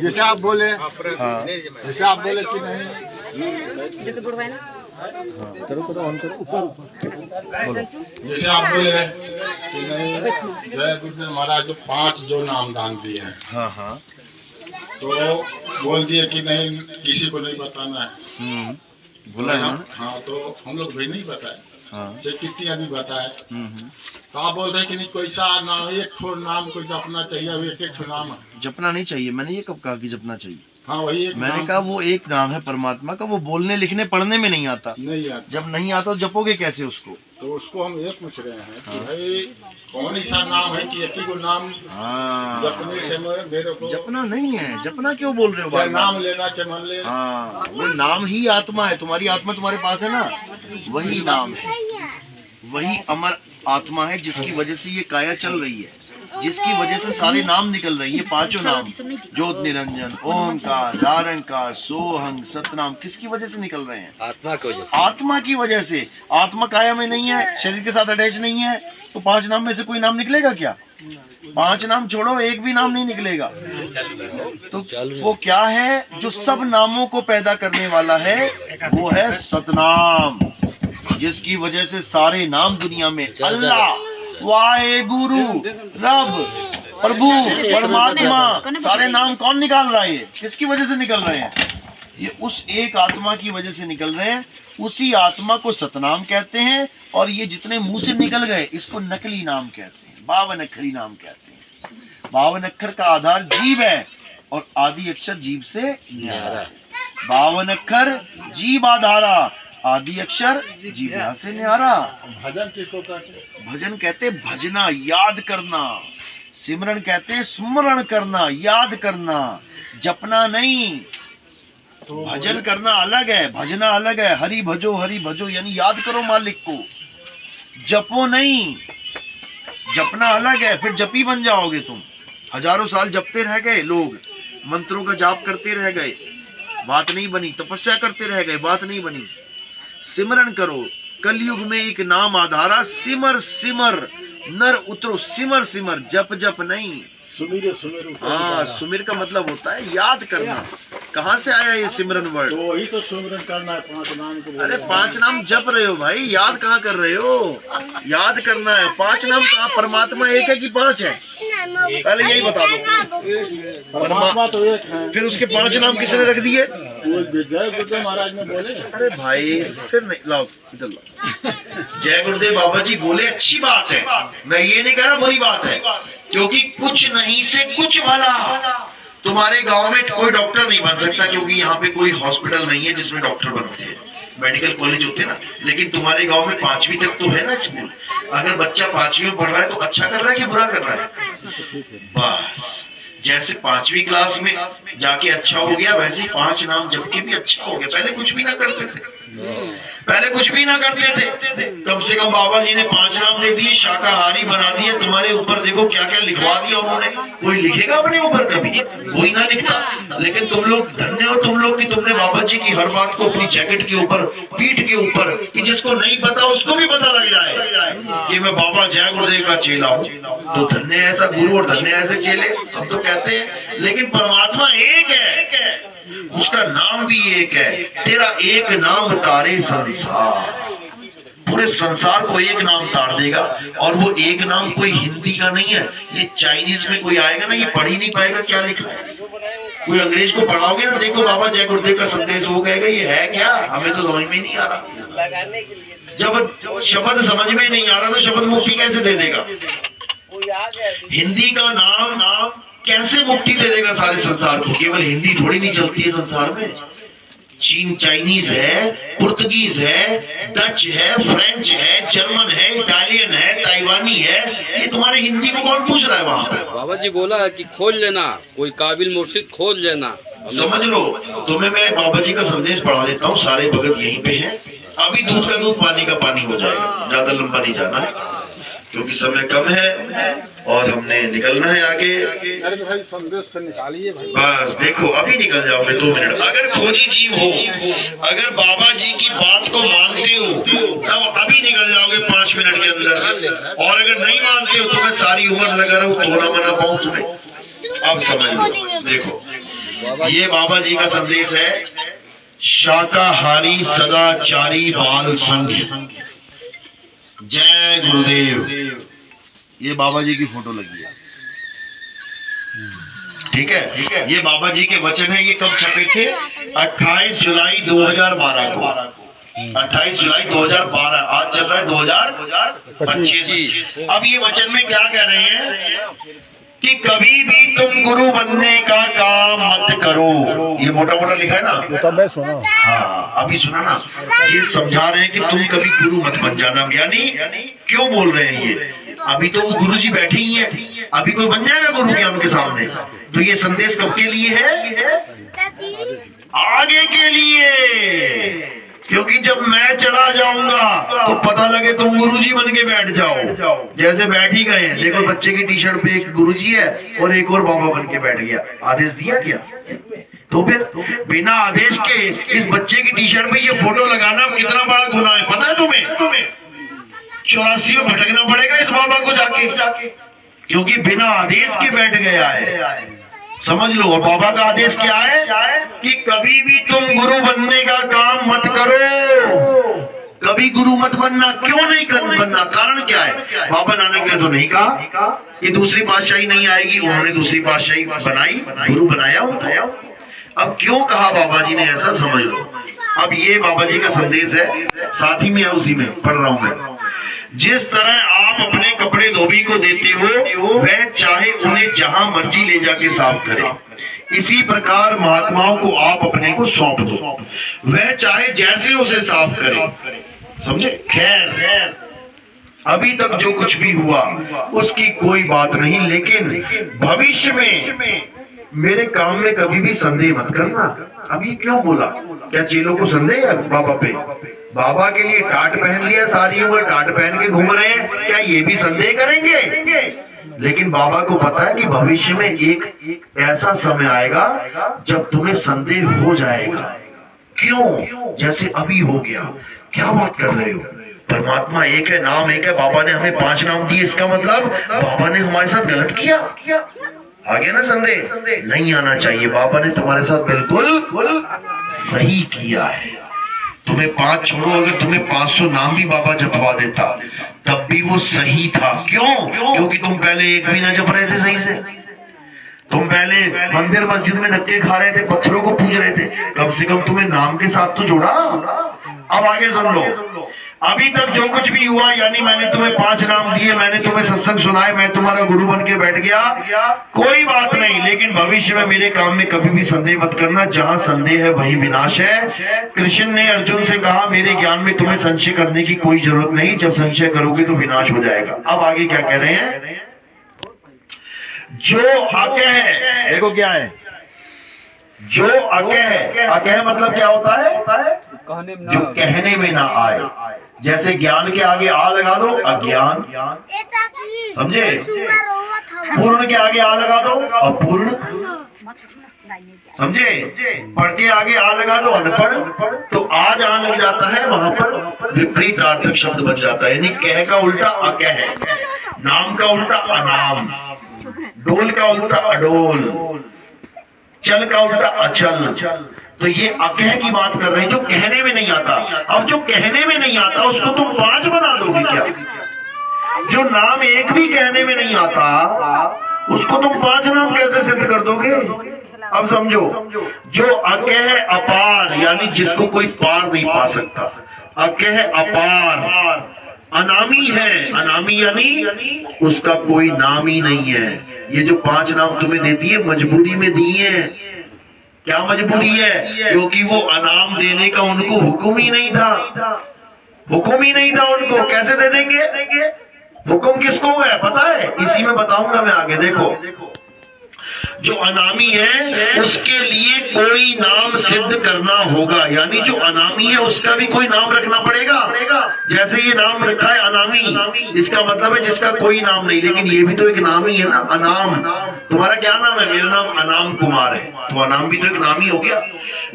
जैसे आप बोले, हाँ जैसे आप बोले कि नहीं, करो करो ऑन करो बोलो। जैसे आप बोले कि नहीं जय गुरुदेव महाराज जो 5 जो नाम दान दिए हैं, हाँ हाँ तो बोल दिए कि नहीं किसी को नहीं बताना है। बोला है ना। हाँ, तो हम लोग भी नहीं बताए, हाँ कितनी अभी बताए। तो आप बोल रहे हैं कि नहीं कोई सा नाम, एक ठो नाम कोई जपना चाहिए, अब एक ठो नाम है। जपना नहीं चाहिए, मैंने ये कब कहा कि जपना चाहिए? हाँ वही एक मैंने नाम कहा वो एक नाम है परमात्मा का, वो बोलने लिखने पढ़ने में नहीं आता। नहीं आता, जब नहीं आता तो जपोगे कैसे उसको? तो उसको हम ये पूछ रहे हैं कि भाई कौन सा नाम है कि एक ही को नाम जपने से मेरे को जपना नहीं है। जपना क्यों बोल रहे हो चाहे बार नाम लेना चाहे मान ले। हाँ, वो नाम ही आत्मा है। तुम्हारी आत्मा तुम्हारे पास है ना, वही नाम है, वही अमर आत्मा है जिसकी वजह से ये काया चल रही है, जिसकी वजह से सारे नाम निकल रहे हैं। ये 5 नाम, ज्योत निरंजन, ओंकार, निरंकार, सोहंग, सतनाम, किसकी वजह से निकल रहे हैं? आत्मा की वजह आत्मा की वजह से। आत्मा काया में नहीं है, शरीर के साथ अटैच नहीं है, तो 5 नाम में से कोई नाम निकलेगा क्या? 5 नाम छोड़ो, एक भी नाम नहीं निकलेगा। तो वो क्या है जो सब नामों को पैदा करने वाला है? वो है सतनाम, जिसकी वजह से सारे नाम दुनिया में अल्लाह, वाहे गुरु, रब, प्रभु, परमात्मा, सारे नाम कौन निकाल रहा है? ये किसकी वजह से निकल रहे हैं? ये उस एक आत्मा की वजह से निकल रहे हैं। उसी आत्मा को सतनाम कहते हैं, और ये जितने मुंह से निकल गए इसको नकली नाम कहते हैं, 52 अक्षरी नाम कहते हैं। 52 अक्षर का आधार जीव है, और आदि अक्षर जीव से न्यारा है। 52 अक्षर जीव आधारा, आदि अक्षर जीव से न्यारा। भजन किसको कहते हैं? भजन कहते भजना, याद करना। सिमरन कहते हैं स्मरण करना, याद करना, जपना नहीं। तो भजन करना अलग है, भजना अलग है। हरि भजो यानी याद करो मालिक को, जपो नहीं। जपना अलग है, फिर जपी बन जाओगे तुम। हजारों साल जपते रह गए लोग, मंत्रों का जाप करते रह गए, बात नहीं बनी। तपस्या करते रह गए, बात नहीं बनी। सिमरन करो, कलयुग में एक नाम आधारा, सिमर सिमर नर उतरो, सिमर सिमर, जप जप नहीं। सुमिर हाँ, सुमिर का मतलब होता है याद करना। कहाँ से आया ये सिमरन वर्ड? तो वही तो सुमिरन करना है 5 नाम को। अरे 5 नाम जप रहे हो भाई, याद कहाँ कर रहे हो? याद करना है। 5 नाम कहाँ? परमात्मा एक है कि 5 है? पहले यही बता दो। परमात्मा तो एक है, फिर उसके 5 नाम किसने रख दिए? वो जय गुरुदेव महाराज ने बोले। अरे भाई फिर नहीं, लाओ इधर लाओ। जय गुरुदेव बाबा जी बोले, अच्छी बात है, मैं ये नहीं कह रहा बुरी बात है, क्योंकि कुछ नहीं से कुछ भला। तुम्हारे गांव में कोई डॉक्टर नहीं बन सकता, क्योंकि यहाँ पे कोई हॉस्पिटल नहीं है जिसमें डॉक्टर बनते हैं, मेडिकल कॉलेज होते हैं ना। लेकिन तुम्हारे गांव में 5वीं तक तो है ना स्कूल। अगर बच्चा 5वीं में पढ़ रहा है तो अच्छा कर रहा है कि बुरा कर रहा है? बस जैसे 5वीं क्लास में जाके अच्छा हो गया, वैसे ही 5 नाम जप के भी अच्छा हो गया। पहले कुछ भी ना करते थे, पहले कुछ भी ना करते थे। कम से कम बाबा जी ने 5 नाम दे दिए, शाकाहारी बना दिए। तुम्हारे ऊपर देखो क्या क्या लिखवा दिया उन्होंने। कोई लिखेगा अपने ऊपर कभी? कोई ना लिखता। लेकिन तुम लोग धन्य हो, तुम लोग कि तुमने बाबा जी की हर बात को अपनी जैकेट के ऊपर, पीठ के ऊपर, कि जिसको नहीं पता उसको भी पता लग जाए कि मैं बाबा जय गुरुदेव का चेला हूँ। तो धन्य ऐसा गुरु और धन्य ऐसे चेले, हम तो कहते हैं। लेकिन परमात्मा एक है, उसका नाम भी एक है। तेरा एक नाम तारे संसार, पूरे संसार को एक नाम तार देगा। और वो एक नाम कोई हिंदी का नहीं है, ये चाइनीज में कोई आएगा ना, ये पढ़ ही नहीं पाएगा क्या लिखा है। कोई अंग्रेज को पढ़ाओगे ना, देखो बाबा जय गुरुदेव का संदेश, वो कहेगा ये है क्या, हमें तो समझ में नहीं आ रहा। जब शब्द समझ में नहीं आ रहा तो शब्द मुक्ति कैसे दे देगा? हिंदी का नाम कैसे मुक्ति दे देगा सारे संसार को? केवल हिंदी थोड़ी नहीं चलती है संसार में। चीन चाइनीज है, पुर्तगीज है, डच है, फ्रेंच है, जर्मन है, इटालियन है, ताइवानी है। ये तुम्हारे हिंदी को कौन पूछ रहा है वहाँ पे? बाबा जी बोला है कि खोज लेना, कोई काबिल मुर्शिद खोज लेना। समझ लो, तुम्हें मैं बाबा जी का संदेश पढ़ा देता हूँ। सारे भगत यहीं पे हैं। अभी दूध का दूध, पानी का पानी हो जाएगा, ज्यादा लंबा नहीं जाना है क्योंकि समय कम है और हमने निकलना है आगे। अरे तो भाई संदेश से निकालिए भाई। बस देखो, अभी निकल जाओगे 2 मिनट। अगर खोजी जीव हो, अगर बाबा जी की बात को मानते हो, तब अभी निकल जाओगे 5 मिनट के अंदर। और अगर नहीं मानते हो तो मैं सारी उम्र लगा रहा हूँ, तो ना मना पाऊँ तुम्हें। अब समझ लो, देखो ये बाबा जी का संदेश है, शाकाहारी सदाचारी बाल संघ। जय गुरुदेव। ये बाबा जी की फोटो लगी है, ठीक है। ये बाबा जी के वचन है। ये कब छपे थे? 28 जुलाई 2012 को। 28 जुलाई 2012। आज चल रहा है 2025। अब ये वचन में क्या कह रहे हैं कि कभी भी तुम गुरु बनने का काम मत करो। ये मोटा मोटा लिखा है ना, हाँ अभी सुना ना। ये समझा रहे हैं कि तुम कभी गुरु मत बन जाना। यानी क्यों बोल रहे हैं ये? अभी तो वो गुरु जी बैठे ही हैं, अभी कोई बन जाएगा गुरु क्या उनके सामने? तो ये संदेश कब के लिए है? आगे के लिए। क्योंकि जब मैं चला जाऊंगा तो पता लगे तुम गुरुजी बन के बैठ जाओ। जैसे बैठ ही गए हैं, देखो बच्चे की टी शर्ट पे एक गुरुजी है और एक और बाबा बन के बैठ गया। आदेश दिया क्या? तो फिर बिना आदेश के इस बच्चे की टी शर्ट पे ये फोटो लगाना कितना बड़ा गुनाह है, पता है तुम्हें? 84 में भटकना पड़ेगा इस बाबा को जाके, क्योंकि बिना आदेश के बैठ गया है। समझ लो। और बाबा का आदेश क्या है कि कभी भी तुम गुरु बनने का काम मत करो। कभी गुरु मत बनना। क्यों नहीं बनना? कारण क्या है? बाबा नानक ने तो नहीं कहा कि दूसरी पातशाही नहीं आएगी, उन्होंने दूसरी पातशाही बनाई, गुरु बनाया उठाया। अब क्यों कहा बाबा जी ने ऐसा, समझ लो। अब ये बाबा जी का संदेश है, साथ ही में उसी में पढ़ रहा हूं मैं। जिस तरह आप अपने कपड़े धोबी को देते हो, वह चाहे उन्हें जहां मर्जी ले जाके साफ करे, इसी प्रकार महात्माओं को आप अपने को सौंप दो, वह चाहे जैसे उसे साफ करे। समझे? खैर अभी तक जो कुछ भी हुआ उसकी कोई बात नहीं, लेकिन भविष्य में मेरे काम में कभी भी संदेह मत करना। अभी क्यों बोला? क्या चेलों को संदेह है बाबा पे? बाबा के लिए टाट पहन लिया, सारी उम्र टाट पहन के घूम रहे हैं, क्या ये भी संदेह करेंगे? लेकिन बाबा को पता है कि भविष्य में एक ऐसा समय आएगा जब तुम्हें संदेह हो जाएगा। क्यों? जैसे अभी हो गया। क्या बात कर रहे हो? परमात्मा एक है, नाम एक है, बाबा ने हमें 5 नाम दिए, इसका मतलब बाबा ने हमारे साथ गलत किया? आ गया ना संदेह? नहीं आना चाहिए। बाबा ने तुम्हारे साथ बिल्कुल सही किया है। तुम्हें 5 छोड़ो, अगर तुम्हें 500 नाम भी बाबा जपवा देता तब भी वो सही था। क्यों? क्योंकि तुम पहले एक भी ना जप रहे थे सही से। तुम पहले मंदिर मस्जिद में धक्के खा रहे थे, पत्थरों को पूज रहे थे। कम से कम तुम्हें नाम के साथ तो जोड़ा। अब आगे सुन लो। अभी तक जो कुछ भी हुआ, यानी मैंने तुम्हें 5 नाम दिए, मैंने तुम्हें सत्संग सुनाए, मैं तुम्हारा गुरु बन के बैठ गया, कोई बात नहीं। लेकिन भविष्य में मेरे काम में कभी भी संदेह मत करना। जहां संदेह है वही विनाश है। कृष्ण ने अर्जुन से कहा, मेरे ज्ञान में तुम्हें संशय करने की कोई जरूरत नहीं, जब संशय करोगे तो विनाश हो जाएगा। अब आगे क्या कह रहे हैं? जो अकह है, देखो क्या है जो अकह है। अकह मतलब क्या होता है? जो कहने में ना आए। जैसे ज्ञान के आगे आ लगा दो, अज्ञान। समझे? पूर्ण के आगे आ लगा दो, अपूर्ण। समझे? पढ़ के आगे आ लगा दो, अनपढ़। तो आज आ लग जाता है, वहां पर विपरीतार्थक शब्द बन जाता है। यानी कह का उल्टा अकह है, नाम का उल्टा अनाम, डोल का उल्टा अडोल, चल का उल्टा अचल। तो ये अकह की बात कर रहे हैं, जो कहने में नहीं आता। अब जो कहने में नहीं आता उसको तुम 5 बना दोगे क्या? जो नाम एक भी कहने में नहीं आता उसको तुम 5 नाम कैसे सिद्ध कर दोगे? अब समझो, जो अकह अपार, यानी जिसको कोई पार नहीं पा सकता। अकह अपार, अनामी है। अनामी यानी उसका कोई नाम ही नहीं है। ये जो 5 नाम तुम्हें देती है, मजबूरी में दी है। क्या मजबूरी है? क्योंकि वो अनाम देने का उनको हुक्म ही नहीं था। हुक्म ही नहीं था उनको, कैसे दे देंगे? हुक्म किसको है पता है? इसी में बताऊंगा मैं आगे। देखो, जो अनामी है उसके लिए कोई नाम सिद्ध करना होगा। यानी जो अनामी है उसका भी कोई नाम रखना पड़ेगा। जैसे ये नाम रखा है अनामी, इसका मतलब है जिसका कोई नाम नहीं। लेकिन ये भी तो एक नाम ही है ना, अनाम। तुम्हारा क्या नाम है? मेरा नाम अनाम कुमार है, तो अनाम भी तो एक नाम ही हो गया।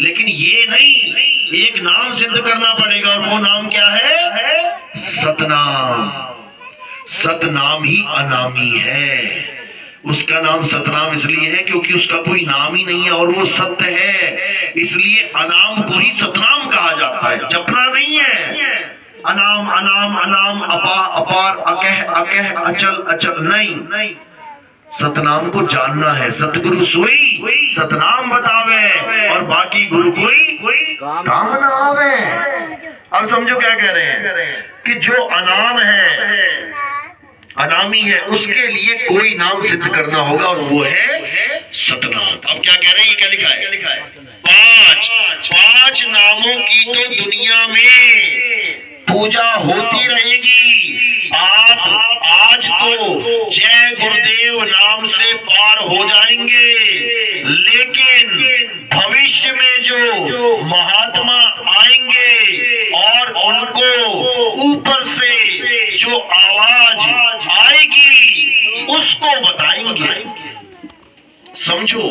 लेकिन ये नहीं, एक नाम सिद्ध करना पड़ेगा, और वो नाम क्या है? सतनाम। सतनाम ही अनामी है। उसका नाम सतनाम इसलिए है क्योंकि उसका कोई नाम ही नहीं है और वो सत्य है, इसलिए अनाम को ही सतनाम कहा जाता है, जपना नहीं है। अनाम अनाम अनाम अपा अपार अकह अकह अचल अचल नहीं, सतनाम को जानना है। सतगुरु सोई सतनाम बतावे और बाकी गुरु कोई काम ना आवे। अब समझो क्या कह रहे हैं कि जो अनाम है, अनामी है, उसके लिए कोई नाम सिद्ध करना होगा और वो है सतनाम। अब क्या कह रहे हैं, ये क्या लिखा है? पांच नामों की तो दुनिया में पूजा होती रहेगी। आप आज तो जय गुरुदेव नाम से पार हो जाएंगे, लेकिन भविष्य में जो महात्मा आएंगे और उनको ऊपर से जो आवाज आएगी उसको बताएंगे। समझो,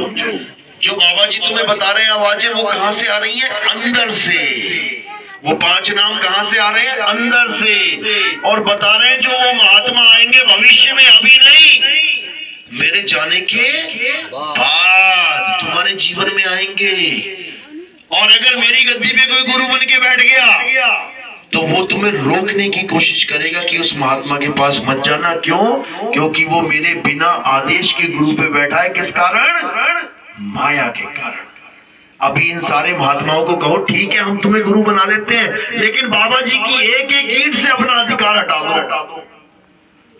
जो बाबा जी तुम्हें बता रहे हैं आवाजें, वो कहां से आ रही है? अंदर से। वो 5 नाम कहां से आ रहे हैं? अंदर से। और बता रहे हैं जो वो महात्मा आएंगे भविष्य में, अभी नहीं, मेरे जाने के बाद तुम्हारे जीवन में आएंगे। और अगर मेरी गद्दी पे कोई गुरु बन के बैठ गया तो वो तुम्हें रोकने की कोशिश करेगा कि उस महात्मा के पास मत जाना। क्यों? क्योंकि वो मेरे बिना आदेश के गुरु पे बैठा है। किस कारण? माया के कारण। अभी इन सारे महात्माओं को कहो ठीक है हम तुम्हें गुरु बना लेते हैं, लेकिन बाबा जी की एक एक ईंट से अपना अधिकार हटा दो,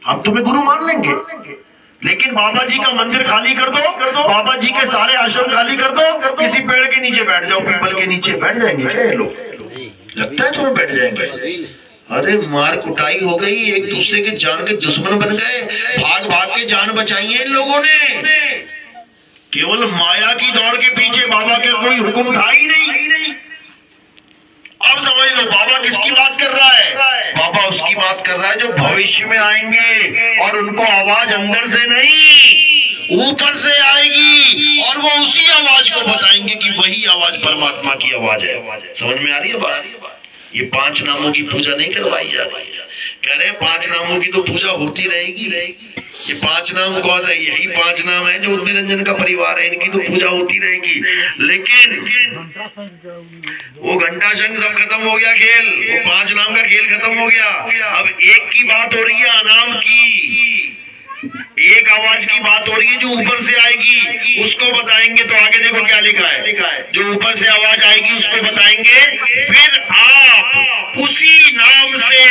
हम तुम्हें गुरु मान लेंगे। लेकिन बाबा जी का मंदिर खाली कर दो, बाबा जी के सारे आश्रम खाली कर दो, किसी पेड़ के नीचे बैठ जाओ, पीपल के नीचे बैठ जाएंगे क्या ये लोग? लगता है तुम्हें बैठ जाएंगे? अरे मार कुटाई हो गई, एक दूसरे के जान के दुश्मन बन गए, भाग भाग के जान बचाई है इन लोगों ने। केवल माया की दौड़ के पीछे बाबा का कोई हुक्म था ही नहीं। अब समझ लो बाबा किसकी बात कर रहा है? बाबा उसकी बात कर रहा है जो भविष्य में आएंगे और उनको आवाज अंदर से नहीं ऊपर से आएगी और वो उसी आवाज को बताएंगे कि वही आवाज परमात्मा की आवाज है। समझ में आ रही है बात? ये 5 नामों की पूजा नहीं करवाई जा रही है। कह रहे हैं 5 नामों की तो पूजा होती रहेगी। ये 5 नाम कौन है? यही 5 नाम है जो निरंजन का परिवार है, इनकी तो पूजा होती रहेगी। लेकिन वो घंटा शंख सब खत्म हो गया खेल, वो 5 नाम का खेल खत्म हो गया। अब एक की बात हो रही है, अनाम की, एक आवाज की बात हो रही है जो ऊपर से आएगी, उसको बताएंगे। तो आगे देखो क्या लिखा है, जो ऊपर से आवाज आएगी उसको बताएंगे, फिर आप उसी नाम से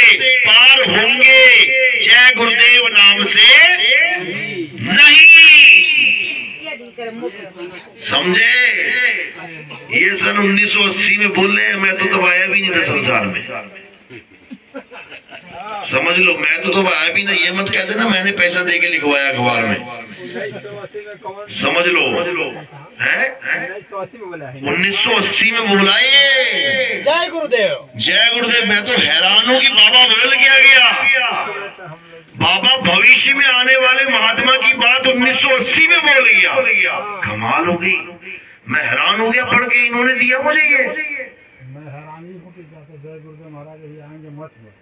पार होंगे, जय गुरुदेव नाम से नहीं। समझे? ये सन 1980 में बोल रहे हैं, मैं तो तब आया भी नहीं था संसार में। समझ लो, मैं तो आया भी नहीं। ये मत कहते ना मैंने पैसा दे के लिखवाया अखबार में। समझ लो, है 1980 में बोला ये जय गुरुदेव, जय गुरुदेव। मैं तो हैरान हूँ कि बाबा बोल गया। बाबा भविष्य में आने वाले महात्मा की बात 1980 में बोल गया। कमाल हो गई, मैं हैरान हो गया पढ़ के। इन्होंने दिया मुझे ये। मैं हैरानी हूँ कि जय गुरुदेव महाराज ये आएंगे मत में।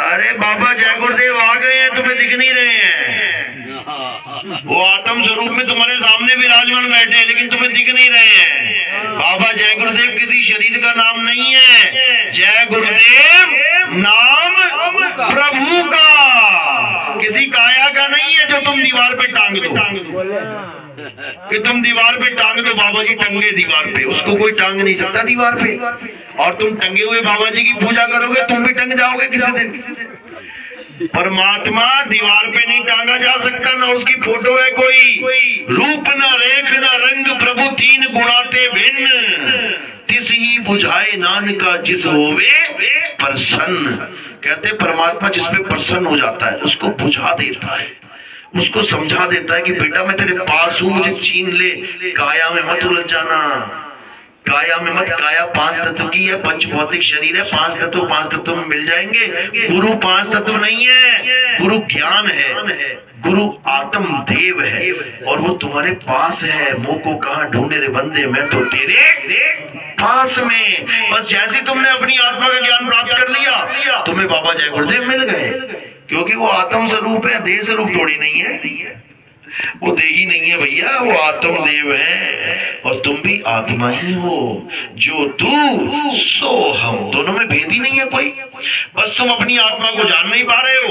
अरे बाबा जय गुरुदेव आ गए हैं, तुम्हें दिख नहीं रहे हैं। वो आत्म स्वरूप में तुम्हारे सामने विराजमान बैठे हैं, लेकिन तुम्हें दिख नहीं रहे हैं। बाबा जय गुरुदेव किसी शरीर का नाम नहीं है। जय गुरुदेव नाम प्रभु का, किसी काया का नहीं है जो तुम दीवार पे टांग दो। कि तुम दीवार पे टांग दो, बाबा जी टंगे दीवार पे, उसको कोई टांग नहीं सकता दीवार पे। और तुम टंगे हुए बाबा जी की पूजा करोगे, तुम भी टंग जाओगे किसी दिन। परमात्मा दीवार पे नहीं टांगा जा सकता, ना उसकी फोटो है कोई। रूप न रेख न रंग प्रभु तीन गुणाते भिन्न, तिस ही बुझाए नानका जिस होवे प्रसन्न। कहते परमात्मा जिसपे प्रसन्न हो जाता है उसको बुझा देता है, उसको समझा देता है कि बेटा मैं तेरे पास हूं, मुझे छीन ले, काया में मत उलझ जाना। काया में मत, काया 5 तत्व की है, पंच भौतिक शरीर है, 5 तत्व में मिल जाएंगे। गुरु 5 तत्व नहीं है, गुरु ज्ञान है, गुरु आत्म देव है और वो तुम्हारे पास है। मुंह को कहां ढूंढे रे बंदे, मैं तो तेरे पास में। बस जैसे तुमने अपनी आत्मा का ज्ञान प्राप्त कर लिया, तुम्हें बाबा जय गुरुदेव मिल गए, क्योंकि वो आत्म स्वरूप है, देह स्वरूप थोड़ी नहीं वो देही नहीं है भैया, वो आत्मदेव है और तुम भी आत्मा ही हो। जो तू सो हम, दोनों में भेद ही नहीं है कोई। बस तुम अपनी आत्मा को जान नहीं पा रहे हो,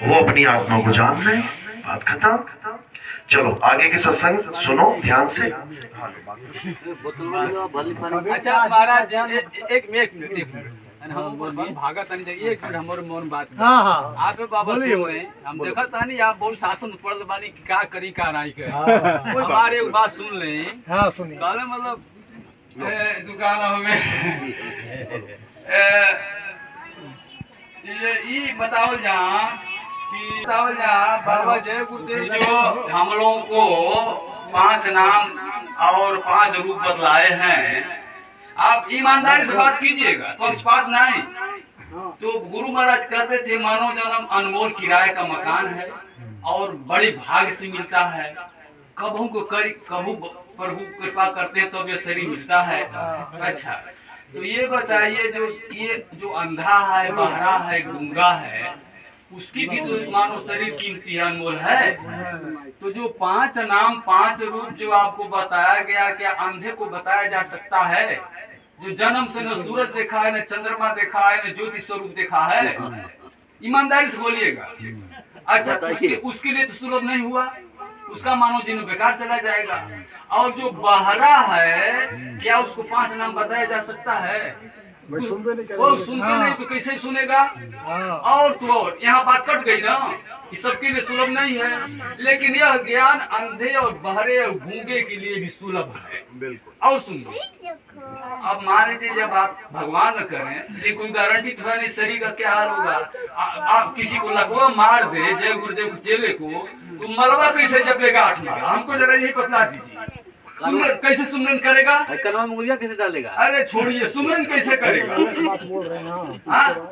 वो अपनी आत्मा को जान रहे। बात खत्म। चलो आगे के सत्संग सुनो ध्यान से। अच्छा महाराज एक मिनट हम भागत नहीं जाइए, एक मिनट हमारे मौन बात। हाँ हाँ आप बाबा हम देखा था नहीं, आप बहुत शासन पढ़ बानी क्या करी का नहीं करे। हमारे एक बात सुन ले। हाँ सुनिए। कहले मतलब दुकान में ये बताओ जा बाबा जय गुरुदेव जो हम लोगों को 5 नाम और 5 रूप बतलाए हैं, आप ईमानदारी से बात कीजिएगा, पक्षपात नहीं। तो गुरु महाराज कहते थे मानव जन्म अनमोल किराए का मकान है और बड़े भाग्य से मिलता है। कबहू प्रभु कृपा करते हैं तो ये शरीर मिलता है। अच्छा तो ये बताइए जो अंधा है, बहरा है, गूंगा है, उसकी भी तो मानो शरीर कीमती है, अनमोल है। तो जो 5 नाम 5 रूप जो आपको बताया गया, क्या अंधे को बताया जा सकता है जो जन्म से न सूरज देखा है, न चंद्रमा देखा है, न ज्योति स्वरूप देखा है? ईमानदारी से बोलिएगा। अच्छा उसके लिए तो सुलभ नहीं हुआ, उसका मानो जीवन बेकार चला जाएगा। और जो बहरा है क्या उसको 5 नाम बताया जा सकता है? वो सुनते नहीं तो कैसे सुनेगा? और तो और यहाँ बात कट गई ना कि सबके लिए सुलभ नहीं है, लेकिन यह ज्ञान अंधे और बहरे और गूंगे के लिए भी सुलभ है। और सुनिए, अब मान लीजिए जब आप भगवान न करें, ये कोई गारंटी थोड़ा नहीं शरीर का क्या हाल होगा। आप किसी को लकवा मार दे जय गुरुदेव के चेले को, तो मलबा कैसे जपेगा 8 मार? हमको जरा यही बतला दीजिए। सुमरन कैसे सुमरन करेगा? कलमा में उंगलियां कैसे डालेगा? अरे छोड़िए, सुमरन कैसे करेगा?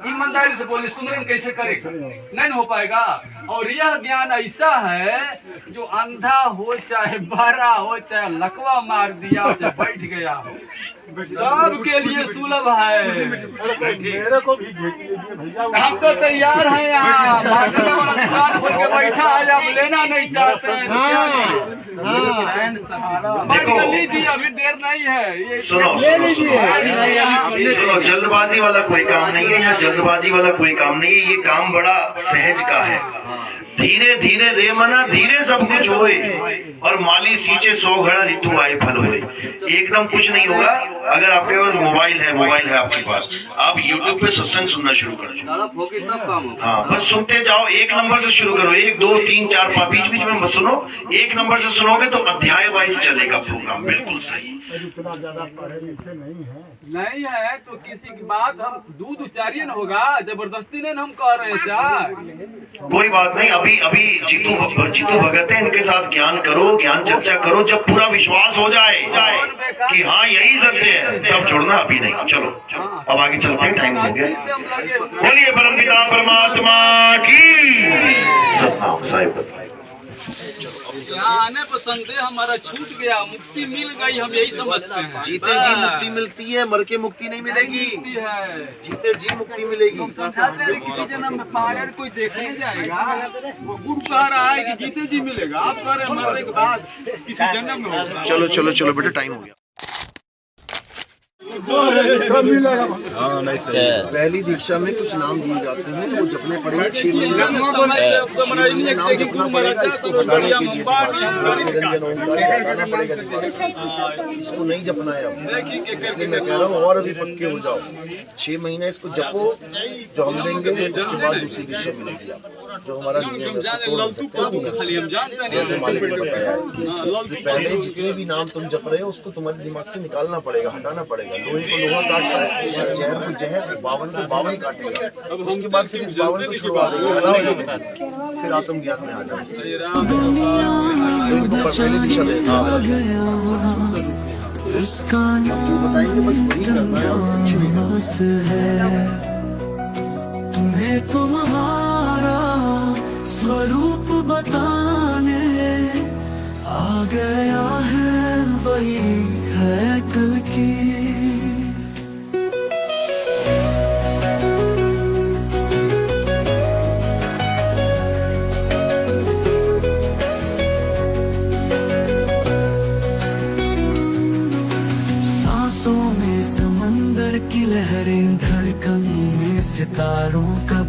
ईमानदारी से बोलिए, सुमरन कैसे करेगा? नहीं हो पाएगा। और यह ज्ञान ऐसा है जो अंधा हो चाहे बहरा हो चाहे लकवा मार दिया हो चाहे बैठ गया हो, सबके लिए सुलभ है। मेरे को भी भेज लीजिए भैया। हम तो तैयार हैं, यहाँ मार्केट वाला दुकान खोल के बैठा है, आप लेना नहीं चाहते हैं। लीजिए, अभी देर नहीं है, सुनो ले लीजिए। सुनो, जल्दबाजी वाला कोई काम नहीं है, यहाँ जल्दबाजी वाला कोई काम नहीं है। ये काम बड़ा सहज का है। धीरे धीरे रे मना धीरे सब कुछ होए, और माली सींचे 100 घड़ा ऋतु आए फल होए। एकदम कुछ नहीं होगा। अगर आपके पास मोबाइल है आपके पास, आप YouTube पे सत्संग सुनना शुरू कर दो। तब काम होगा। हाँ, बस सुनते जाओ। 1 नंबर से शुरू करो, 1 2 3 4 5 बीच बीच में बस सुनो। 1 नंबर से सुनोगे तो अध्याय वाइज चलेगा प्रोग्राम। बिल्कुल सही। इतना ज्यादा पढ़े लिखे नहीं है तो किसी की बात हम दूध उच्चारिए न होगा, जबरदस्ती नहीं हम कह रहे हैं। कोई बात नहीं। अभी जीतू भगत है, इनके साथ ज्ञान करो, ज्ञान चर्चा करो। जब पूरा विश्वास हो जाए कि हाँ यही सत्य है, तब छोड़ना, अभी नहीं। चलो अब आगे चलते हैं, टाइम हो गया। बोलिए परमपिता परमात्मा की सतनाम साहिब। यहाँ आने पर संदेह हमारा छूट गया, मुक्ति मिल गई, हम यही समझते हैं। जीते जी मुक्ति मिलती है, मर के मुक्ति नहीं मिलेगी। जीते जी मुक्ति मिलेगी। समझाते हैं किसी जन्म में पागल कोई देखने जाएगा, वो गुरु कह रहा है कि जीते जी मिलेगा, आप कह रहे हैं मरने के बाद किसी जन्म में होगा। चलो बेटा, टाइम हो गया। पहली दीक्षा में कुछ नाम दिए जाते हैं, वो जपने पड़ेंगे 6 महीने नाम जपना पड़ेगा। इसको बताने के लिए निरंजन ओंकार बताना पड़ेगा। इसको नहीं जपना है अब, इसलिए मैं कह रहा हूँ और अभी पक्के हो जाओ। 6 महीने इसको जपो, जो हम देंगे उसके बाद दूसरी दीक्षा मिलेगी आपको। जो हमारा नियम है, जैसे मालिक ने बताया है, पहले जितने भी नाम तुम जप रहे हो उसको तुम्हारे दिमाग से निकालना पड़ेगा, हटाना पड़ेगा। लोहे को लोहा काटता है, जहर को जहर, बावन को बावन काटेगा। उसके बाद फिर इस बावन को छुड़वा देंगे, फिर आत्मज्ञान में आ जाएंगे। पहले दिशा देगा, जो बताएंगे बस वही करना है और कुछ नहीं करना। तुम्हें तुम्हारा स्वरूप बताने आ गया है, वही है कल की। समंदर की लहरें, धड़कन में सितारों का